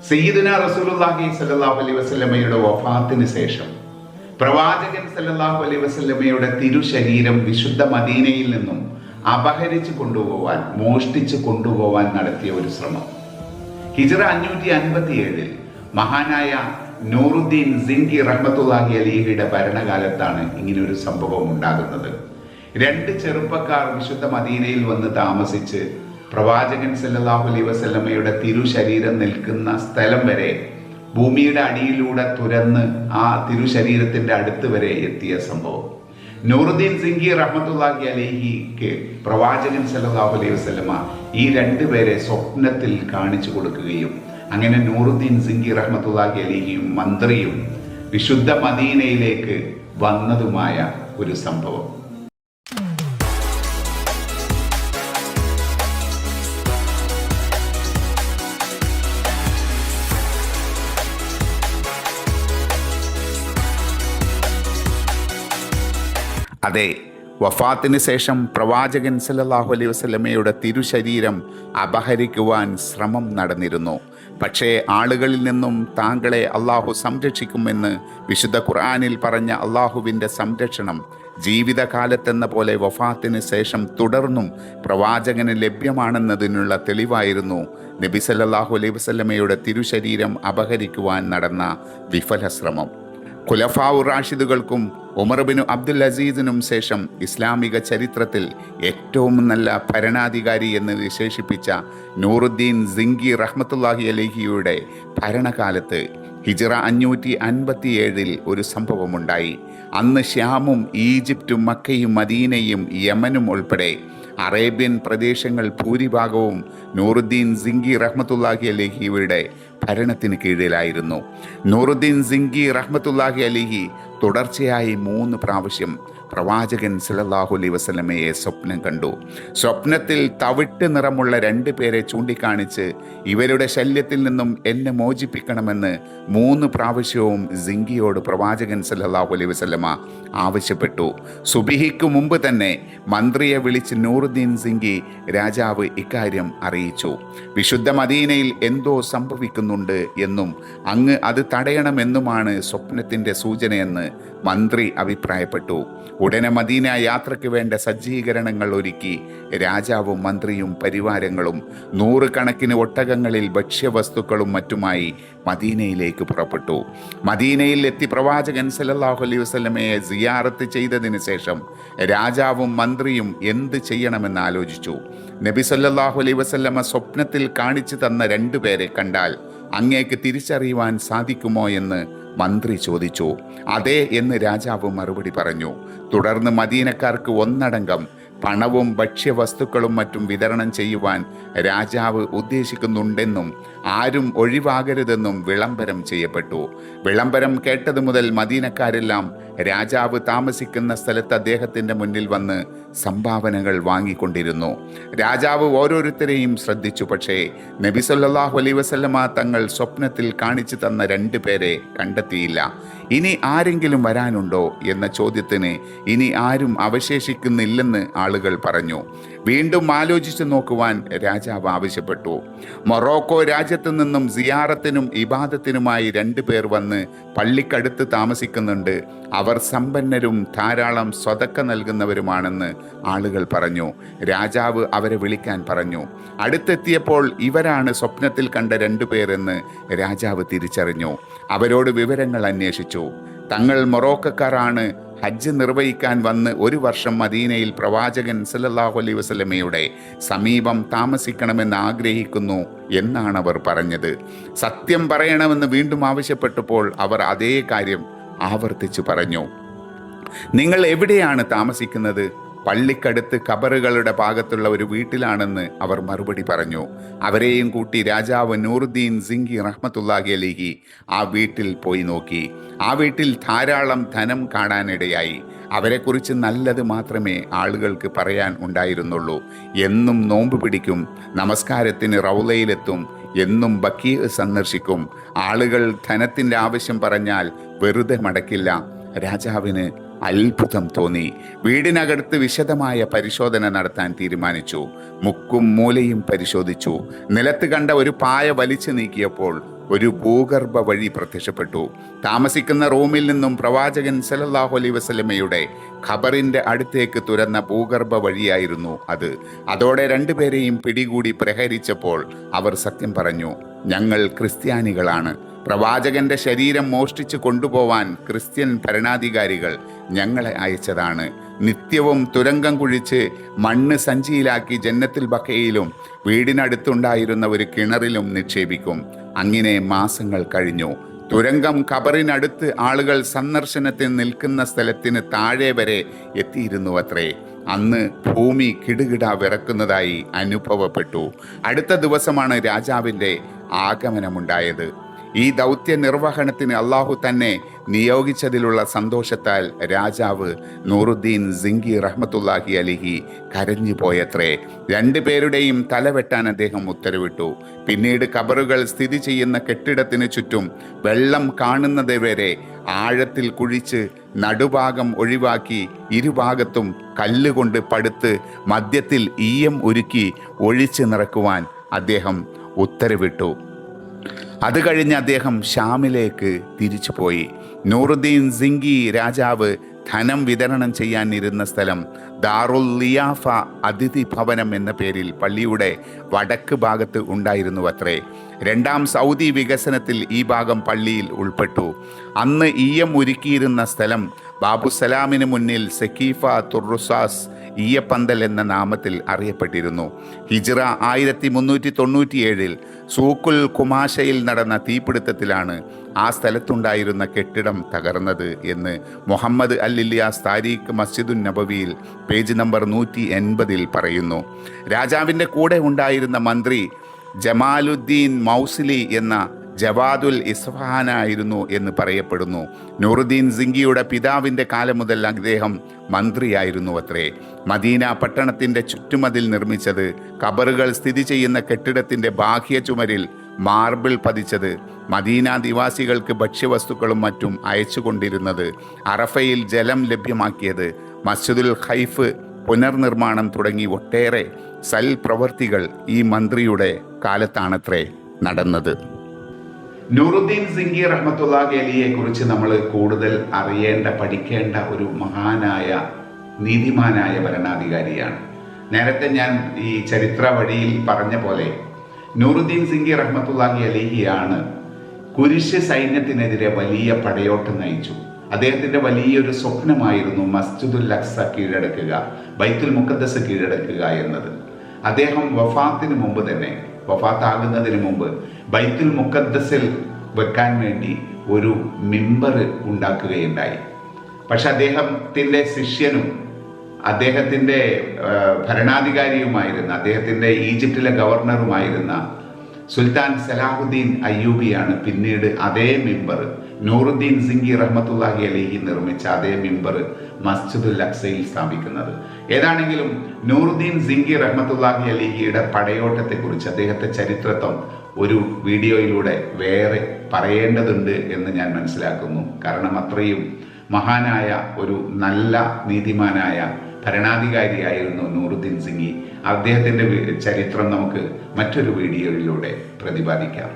സയ്യിദുന റസൂലുള്ളാഹി സ്വല്ലല്ലാഹു അലൈഹി വസല്ലമയുടെ വഫാത്തിന് ശേഷം പ്രവാചകൻ സ്വല്ലല്ലാഹു അലൈഹി വസല്ലമയുടെ തിരുശരീരം വിശുദ്ധ മദീനയിൽ നിന്നും അപഹരിച്ചു കൊണ്ടുപോവാൻ, മോഷ്ടിച്ചു കൊണ്ടുപോവാൻ നടത്തിയ ഒരു ശ്രമം. ഹിജ്റ 557 മഹാനായ നൂറുദ്ദീൻ സിങ്കി റഹ്മത്തുള്ളാഹി അലൈഹിയുടെ ഭരണകാലത്താണ് ഇങ്ങനൊരു സംഭവം ഉണ്ടാകുന്നത്. 2 ചെറുപ്പക്കാർ വിശുദ്ധ മദീനയിൽ വന്ന് താമസിച്ച് പ്രവാചകൻ സല്ലല്ലാഹു അലൈഹി വസല്ലമയുടെ തിരുശരീരം നിൽക്കുന്ന സ്ഥലം വരെ ഭൂമിയുടെ അടിയിലൂടെ തുരന്ന് ആ തിരുശരീരത്തിന്റെ അടുത്ത് വരെ എത്തിയ സംഭവം. നൂറുദ്ദീൻ സിങ്കി റഹ്മത്തുള്ളാഹി അലൈഹിക്ക് പ്രവാചകൻ സല്ലല്ലാഹു അലൈഹി വസല്ലമ ഈ 2 പേരെ സ്വപ്നത്തിൽ കാണിച്ചു കൊടുക്കുകയും അങ്ങനെ നൂറുദ്ദീൻ സിങ്കി റഹ്മത്തുള്ളാഹി അലൈഹിയും മന്ത്രിയും വിശുദ്ധ മദീനയിലേക്ക് വന്നതുമായ ഒരു സംഭവം. അതെ, വഫാത്തിന് ശേഷം പ്രവാചകൻ സല്ലല്ലാഹു അലൈഹി വസല്ലമയുടെ തിരുശരീരം അപഹരിക്കുവാൻ ശ്രമം നടന്നിരുന്നു. പക്ഷേ ആളുകളിൽ നിന്നും താങ്കളെ അള്ളാഹു സംരക്ഷിക്കുമെന്ന് വിശുദ്ധ ഖുർആനിൽ പറഞ്ഞ അള്ളാഹുവിൻ്റെ സംരക്ഷണം ജീവിതകാലത്തെന്ന പോലെ വഫാത്തിന് ശേഷം തുടർന്നും പ്രവാചകന് ലഭ്യമാണെന്നതിനുള്ള തെളിവായിരുന്നു നബി സല്ലല്ലാഹു അലൈഹി വസല്ലമയുടെ തിരുശരീരം അപഹരിക്കുവാൻ നടന്ന വിഫല ശ്രമം. ഖുലഫാഉർ റാഷിദുകൾക്കും ഉമർ ബിൻ അബ്ദുൽ അസീസിനും ശേഷം ഇസ്ലാമിക ചരിത്രത്തിൽ ഏറ്റവും നല്ല ഭരണാധികാരി എന്ന് വിശേഷിപ്പിച്ച നൂറുദ്ദീൻ സിങ്കി റഹ്മത്തുള്ളാഹി അലൈഹിയുടെ ഭരണകാലത്ത് ഹിജ്റ 557 ഒരു സംഭവമുണ്ടായി. അന്ന് ശ്യാമും ഈജിപ്തും മക്കയും മദീനയും യമനും ഉൾപ്പെടെ അറേബ്യൻ പ്രദേശങ്ങൾ ഭൂരിഭാഗവും നൂറുദ്ദീൻ സിങ്കി റഹ്മത്തുള്ളാഹി അലൈഹിയുടെ ഭരണത്തിന് കീഴിലായിരുന്നു. നൂറുദ്ദീൻ സിങ്കി റഹ്മത്തുള്ളാഹി അലൈഹി തുടർച്ചയായി 3 പ്രാവശ്യം പ്രവാചകൻ സല്ലല്ലാഹു അലൈഹി വസല്ലമയെ സ്വപ്നം കണ്ടു. സ്വപ്നത്തിൽ തവിട്ട് നിറമുള്ള 2 പേരെ ചൂണ്ടിക്കാണിച്ച് ഇവരുടെ ശല്യത്തിൽ നിന്നും എന്നെ മോചിപ്പിക്കണമെന്ന് 3 പ്രാവശ്യവും സിങ്കിയോട് പ്രവാചകൻ സല്ലല്ലാഹു അലൈഹി വസല്ലമ ആവശ്യപ്പെട്ടു. സുബിഹിക്ക് മുമ്പ് തന്നെ മന്ത്രിയെ വിളിച്ച് നൂറുദ്ദീൻ സിങ്കി രാജാവ് ഇക്കാര്യം അറിയിച്ചു. വിശുദ്ധ മദീനയിൽ എന്തോ സംഭവിക്കുന്നുണ്ട് എന്നും അങ്ങ് അത് തടയണമെന്നുമാണ് സ്വപ്നത്തിൻ്റെ സൂചനയെന്ന് മന്ത്രി അഭിപ്രായപ്പെട്ടു. ഉടനെ മദീന യാത്രയ്ക്ക് വേണ്ട സജ്ജീകരണങ്ങൾ ഒരുക്കി രാജാവും മന്ത്രിയും പരിവാരങ്ങളും 100 കണക്കിന് ഒട്ടകങ്ങളിൽ ഭക്ഷ്യവസ്തുക്കളും മറ്റുമായി മദീനയിലേക്ക് പുറപ്പെട്ടു. മദീനയിൽ എത്തി പ്രവാചകൻ സല്ലല്ലാഹു അലൈഹി വസല്ലമയെ സിയാറത്ത് ചെയ്തതിന് ശേഷം രാജാവും മന്ത്രിയും എന്ത് ചെയ്യണമെന്ന് ആലോചിച്ചു. നബി സല്ലല്ലാഹു അലൈഹി വസല്ലമ സ്വപ്നത്തിൽ കാണിച്ചു തന്ന 2 പേരെ കണ്ടാൽ അങ്ങേക്ക് തിരിച്ചറിയുവാൻ സാധിക്കുമോ എന്ന് മന്ത്രി ചോദിച്ചു. അതെ എന്ന് രാജാവ് മറുപടി പറഞ്ഞു. തുടർന്ന് മദീനക്കാർക്ക് ഒന്നടങ്കം പണവും ഭക്ഷ്യവസ്തുക്കളും മറ്റും വിതരണം ചെയ്യുവാൻ രാജാവ് ഉദ്ദേശിക്കുന്നുണ്ടെന്നും ആരും ഒഴിവാകരുതെന്നും വിളംബരം ചെയ്യപ്പെട്ടു. വിളംബരം കേട്ടതു മുതൽ മദീനക്കാരെല്ലാം രാജാവ് താമസിക്കുന്ന സ്ഥലത്ത് അദ്ദേഹത്തിൻ്റെ മുന്നിൽ വന്ന് സംഭാവനകൾ വാങ്ങിക്കൊണ്ടിരുന്നു. രാജാവ് ഓരോരുത്തരെയും ശ്രദ്ധിച്ചു. പക്ഷേ നബി സല്ലല്ലാഹു അലൈഹി വസല്ലമ തങ്ങൾ സ്വപ്നത്തിൽ കാണിച്ചു തന്ന 2 പേരെ കണ്ടെത്തിയില്ല. ഇനി ആരെങ്കിലും വരാനുണ്ടോ എന്ന ചോദ്യത്തിന് ഇനി ആരും അവശേഷിക്കുന്നില്ലെന്ന് ആളുകൾ പറഞ്ഞു. വീണ്ടും ആലോചിച്ചു നോക്കുവാൻ രാജാവ് ആവശ്യപ്പെട്ടു. മൊറോക്കോ രാജ്യത്തു നിന്നും സിയാറത്തിനും ഇബാദത്തിനുമായി 2 പേർ വന്ന് പള്ളിക്കടുത്ത് താമസിക്കുന്നുണ്ട്. അവർ സമ്പന്നരും ധാരാളം സ്വതക്ക നൽകുന്നവരുമാണെന്ന് ആളുകൾ പറഞ്ഞു. രാജാവ് അവരെ വിളിക്കാൻ പറഞ്ഞു. അടുത്തെത്തിയപ്പോൾ ഇവരാണ് സ്വപ്നത്തിൽ കണ്ട 2 പേരെന്ന് രാജാവ് തിരിച്ചറിഞ്ഞു. അവരോട് വിവരങ്ങൾ അന്വേഷിച്ചു. തങ്ങൾ മൊറോക്കക്കാരാണ്. ഹജ്ജ് നിർവഹിക്കാൻ വന്ന് 1 വർഷം മദീനയിൽ പ്രവാചകൻ സല്ലല്ലാഹു അലൈഹി വസല്ലമയുടെ സമീപം താമസിക്കണമെന്ന് ആഗ്രഹിക്കുന്നു എന്നാണ് അവർ പറഞ്ഞത്. സത്യം പറയണമെന്ന് വീണ്ടും ആവശ്യപ്പെട്ടപ്പോൾ അവർ അതേ കാര്യം ആവർത്തിച്ചു പറഞ്ഞു. നിങ്ങൾ എവിടെയാണ് താമസിക്കുന്നത്? പള്ളിക്കടുത്ത് ഖബറുകളുടെ ഭാഗത്തുള്ള ഒരു വീട്ടിലാണെന്ന് അവർ മറുപടി പറഞ്ഞു. അവരെയും കൂട്ടി രാജാവ് നൂറുദ്ദീൻ സിങ്കി റഹ്മത്തുള്ളാഹി അലൈഹി ആ വീട്ടിൽ പോയി നോക്കി. ആ വീട്ടിൽ ധാരാളം ധനം കാണാനിടയായി. അവരെക്കുറിച്ച് നല്ലത് മാത്രമേ ആളുകൾക്ക് പറയാൻ ഉണ്ടായിരുന്നുള്ളൂ. എന്നും നോമ്പ് പിടിക്കും, നമസ്കാരത്തിന് റൗളയിലെത്തും, എന്നും ബക്കീ സന്ദർശിക്കും. ആളുകൾ ധനത്തിൻ്റെ ആവശ്യം പറഞ്ഞാൽ വെറുതെ മടക്കില്ല. രാജാവിന് അത്ഭുതം തോന്നി. വീടിനകത്ത് വിശദമായ പരിശോധന നടത്താൻ തീരുമാനിച്ചു. മുക്കും മൂലയും പരിശോധിച്ചു. നിലത്ത് കണ്ട ഒരു പായ വലിച്ചു നീക്കിയപ്പോൾ ഒരു ഭൂഗർഭ വഴി പ്രത്യക്ഷപ്പെട്ടു. താമസിക്കുന്ന റൂമിൽ നിന്നും പ്രവാചകൻ സല്ലല്ലാഹു അലൈഹി വസല്ലമയുടെ ഖബറിന്റെ അടുത്തേക്ക് തുറന്ന ഭൂഗർഭ വഴിയായിരുന്നു അത്. അതോടെ രണ്ടുപേരെയും പിടികൂടി പ്രഹരിച്ചപ്പോൾ അവർ സത്യം പറഞ്ഞു, ഞങ്ങൾ ക്രിസ്ത്യാനികളാണ്. പ്രവാചകന്റെ ശരീരം മോഷ്ടിച്ചു കൊണ്ടുപോവാൻ ക്രിസ്ത്യൻ ഭരണാധികാരികൾ ഞങ്ങളെ അയച്ചതാണ്. നിത്യവും തുരങ്കം കുഴിച്ച് മണ്ണ് സഞ്ചിയിലാക്കി ജന്നത്തുൽ ബഖയിലും വീടിനടുത്തുണ്ടായിരുന്ന ഒരു കിണറിലും നിക്ഷേപിക്കും. അങ്ങനെ മാസങ്ങൾ കഴിഞ്ഞു. തുരങ്കം ഖബറിനടുത്ത് ആളുകൾ സന്ദർശനത്തിന് നിൽക്കുന്ന സ്ഥലത്തിന് താഴെ വരെ എത്തിയിരുന്നുവത്രേ. അന്ന് ഭൂമി കിടുകിട വിറക്കുന്നതായി അനുഭവപ്പെട്ടു. അടുത്ത ദിവസമാണ് രാജാവിൻ്റെ ആഗമനമുണ്ടായത്. ഈ ദൗത്യ നിർവഹണത്തിന് അള്ളാഹു തന്നെ നിയോഗിച്ചതിലുള്ള സന്തോഷത്താൽ രാജാവ് നൂറുദ്ദീൻ സിംഗി റഹ്മത്തുള്ളാഹി അലിഹി കരഞ്ഞു പോയത്രേ. രണ്ടുപേരുടെയും തലവെട്ടാൻ അദ്ദേഹം ഉത്തരവിട്ടു. പിന്നീട് ഖബറുകൾ സ്ഥിതി ചെയ്യുന്ന കെട്ടിടത്തിന് ചുറ്റും വെള്ളം കാണുന്നത് വരെ ആഴത്തിൽ കുഴിച്ച് നടുഭാഗം ഒഴിവാക്കി ഇരുഭാഗത്തും കല്ലുകൊണ്ട് പടുത്ത് മധ്യത്തിൽ ഈയം ഒരുക്കി ഒഴിച്ച് നിറക്കുവാൻ അദ്ദേഹം ഉത്തരവിട്ടു. അത് കഴിഞ്ഞ് അദ്ദേഹം ഷാമിലേക്ക് തിരിച്ചുപോയി. നൂറുദ്ദീൻ സിംഗി രാജാവ് ധനം വിതരണം ചെയ്യാനിരുന്ന സ്ഥലം ദാറുൽ ലിയാഫ അതിഥി ഭവനം എന്ന പേരിൽ പള്ളിയുടെ വടക്ക് ഭാഗത്ത് ഉണ്ടായിരുന്നു അത്രേ. രണ്ടാം സൗദി വികസനത്തിൽ ഈ ഭാഗം പള്ളിയിൽ ഉൾപ്പെട്ടു. അന്ന് ഈയം ഒരുക്കിയിരുന്ന സ്ഥലം ബാബുസലാമിന് മുന്നിൽ സക്കീഫ തുർറുസാസ് ഈയപ്പന്തൽ എന്ന നാമത്തിൽ അറിയപ്പെട്ടിരുന്നു. ഹിജ്റ 1397 സൂക്കുൽ കുമാശയിൽ നടന്ന തീപിടുത്തത്തിലാണ് ആ സ്ഥലത്തുണ്ടായിരുന്ന കെട്ടിടം തകർന്നത് എന്ന് മുഹമ്മദ് അൽ ഇല്യാസ് താരീഖ് മസ്ജിദുൻ നബവിയിൽ പേജ് നമ്പർ 180 പറയുന്നു. രാജാവിൻ്റെ കൂടെ ഉണ്ടായിരുന്ന മന്ത്രി ജമാലുദ്ദീൻ മൗസിലി എന്ന ജവാദുൽ ഇസ്ഫഹാനായിരുന്നു എന്ന് പറയപ്പെടുന്നു. നൂറുദ്ദീൻ സിംഗിയുടെ പിതാവിൻ്റെ കാലം മുതൽ അദ്ദേഹം മന്ത്രിയായിരുന്നു അത്രേ. മദീന പട്ടണത്തിൻ്റെ ചുറ്റുമതിൽ നിർമ്മിച്ചത്, ഖബറുകൾ സ്ഥിതി ചെയ്യുന്ന കെട്ടിടത്തിൻ്റെ ബാഹ്യ ചുമരിൽ മാർബിൾ പതിച്ചത്, മദീന നിവാസികൾക്ക് ഭക്ഷ്യവസ്തുക്കളും മറ്റും അയച്ചുകൊണ്ടിരുന്നത്, അറഫയിൽ ജലം ലഭ്യമാക്കിയത്, മസ്ജിദുൽ ഖൈഫ് പുനർനിർമ്മാണം തുടങ്ങി ഒട്ടേറെ സൽപ്രവർത്തികൾ ഈ മന്ത്രിയുടെ കാലത്താണത്രേ നടന്നത്. നൂറുദ്ദീൻ സിംഗി റഹ്മത്തുള്ളാഹി അലിയെ കുറിച്ച് നമ്മൾ കൂടുതൽ അറിയേണ്ട, പഠിക്കേണ്ട ഒരു മഹാനായ നീതിമാനായ ഭരണാധികാരിയാണ്. നേരത്തെ ഞാൻ ഈ ചരിത്ര വഴിയിൽ പറഞ്ഞ പോലെ നൂറുദ്ദീൻ സിംഗി റഹ്മത്തുള്ളാഹി അലിഹിയാണ് കുരിശ് സൈന്യത്തിനെതിരെ വലിയ പടയോട്ടം നയിച്ചു. അദ്ദേഹത്തിൻ്റെ വലിയൊരു സ്വപ്നമായിരുന്നു മസ്ജിദുൽ അഖ്സ കീഴടക്കുക, ബൈത്തുൽ മുഖദ്ദസ് കീഴടക്കുക എന്നത്. അദ്ദേഹം വഫാത്തിന് മുമ്പ് തന്നെ, വഫാത്താകുന്നതിന് മുമ്പ് ബൈത്തുൽ മുഖദ്ദസിൽ വെക്കാൻ വേണ്ടി ഒരു മിമ്പർ ഉണ്ടാക്കുകയുണ്ടായി. പക്ഷെ അദ്ദേഹത്തിൻ്റെ ശിഷ്യനും അദ്ദേഹത്തിൻ്റെ ഭരണാധികാരിയുമായിരുന്ന, അദ്ദേഹത്തിൻ്റെ ഈജിപ്തിലെ ഗവർണറുമായിരുന്ന സുൽത്താൻ സലാഹുദ്ദീൻ അയ്യൂബിയാണ് പിന്നീട് അതേ മിമ്പർ, നൂറുദ്ദീൻ സിംഗി റഹ്മത്തുള്ളാഹി അലൈഹി നിർമ്മിച്ച അതേ മിമ്പർ മസ്ജിദുൽ അഖ്സയിൽ സ്ഥാപിക്കുന്നത്. ഏതാണെങ്കിലും നൂറുദ്ദീൻ സിംഗി റഹ്മത്തുള്ളാഹി അലൈഹിയുടെ പടയോട്ടത്തെക്കുറിച്ച്, അദ്ദേഹത്തെ ചരിത്രത്വം ഒരു വീഡിയോയിലൂടെ വേറെ പറയേണ്ടതുണ്ട് എന്ന് ഞാൻ മനസ്സിലാക്കുന്നു. കാരണം അത്രയും മഹാനായ ഒരു നല്ല നീതിമാനായ ഭരണാധികാരിയായിരുന്നു നൂറുദ്ദീൻ സിംഗി. അദ്ദേഹത്തിൻ്റെ ചരിത്രം നമുക്ക് മറ്റൊരു വീഡിയോയിലൂടെ പ്രതിപാദിക്കാം.